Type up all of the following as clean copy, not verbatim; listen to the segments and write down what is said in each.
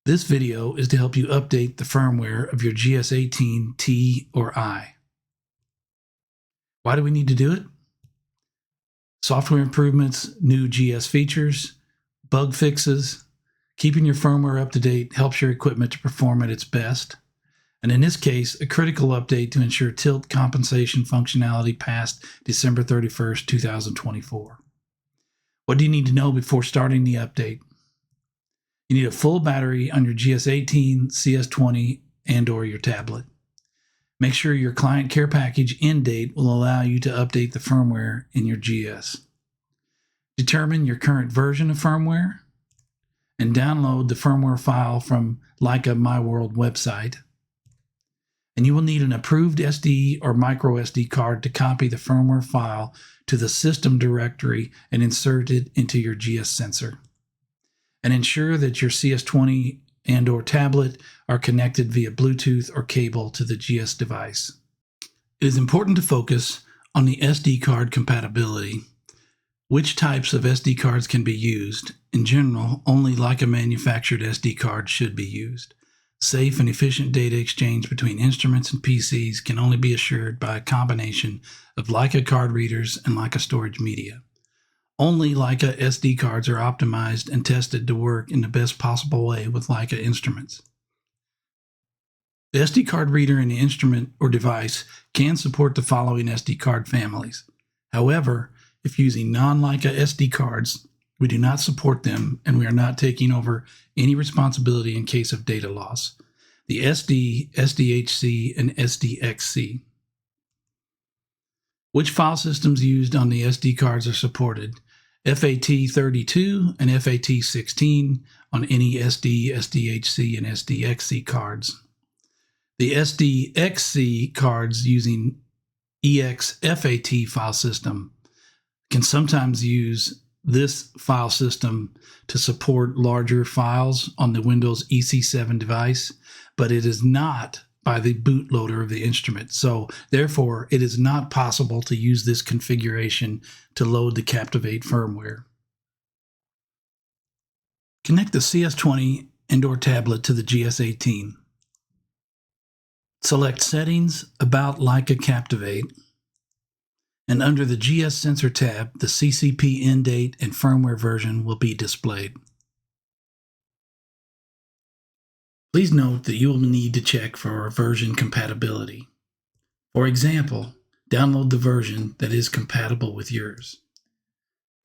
This video is to help you update the firmware of your GS18T or I. Why do we need to do it? Software improvements, new GS features, bug fixes. Keeping your firmware up to date helps your equipment to perform at its best. And in this case, a critical update to ensure tilt compensation functionality past December 31st, 2024. What do you need to know before starting the update? You need a full battery on your GS18, CS20, and/or your tablet. Make sure your client care package end date will allow you to update the firmware in your GS. Determine your current version of firmware and download the firmware file from Leica My World website. And you will need an approved SD or micro SD card to copy the firmware file to the system directory and insert it into your GS sensor. And ensure that your CS20 and/or tablet are connected via Bluetooth or cable to the GS device. It is important to focus on the SD card compatibility. Which types of SD cards can be used? In general, only Leica manufactured SD cards should be used. Safe and efficient data exchange between instruments and PCs can only be assured by a combination of Leica card readers and Leica storage media. Only Leica SD cards are optimized and tested to work in the best possible way with Leica instruments. The SD card reader in the instrument or device can support the following SD card families. However, if using non-Leica SD cards, we do not support them and we are not taking over any responsibility in case of data loss. The SD, SDHC, and SDXC. Which file systems used on the SD cards are supported? FAT32 and FAT16 on any SD, SDHC, and SDXC cards. The SDXC cards using EXFAT file system can sometimes use this file system to support larger files on the Windows EC7 device, but it is not by the bootloader of the instrument. So therefore, it is not possible to use this configuration to load the Captivate firmware. Connect the CS20 and/or tablet to the GS18. Select Settings, About Leica Captivate, and under the GS Sensor tab, the CCP end date and firmware version will be displayed. Please note that you will need to check for version compatibility. For example, download the version that is compatible with yours.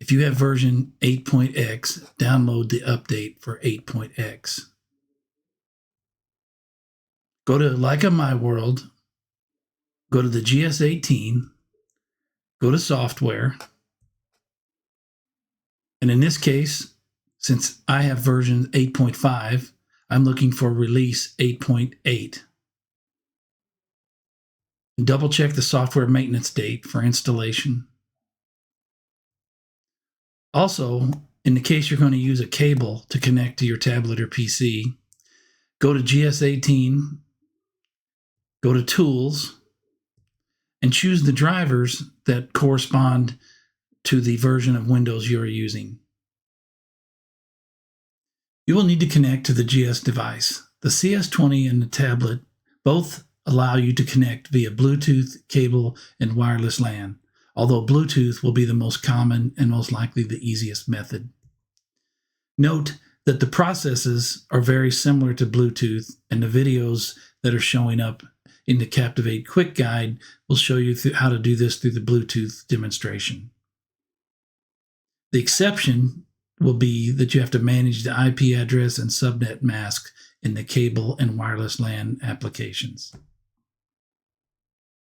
If you have version 8.x, download the update for 8.x. Go to Leica My World, go to the GS18, go to Software, and in this case, since I have version 8.5, I'm looking for release 8.8. Double check the software maintenance date for installation. Also, in the case you're going to use a cable to connect to your tablet or PC, go to GS18, go to Tools, and choose the drivers that correspond to the version of Windows you're using. You will need to connect to the GS device. The CS20 and the tablet both allow you to connect via Bluetooth, cable, and wireless LAN, although Bluetooth will be the most common and most likely the easiest method. Note that the processes are very similar to Bluetooth, and the videos that are showing up in the Captivate Quick Guide will show you how to do this through the Bluetooth demonstration. The exception will be that you have to manage the IP address and subnet mask in the cable and wireless LAN applications.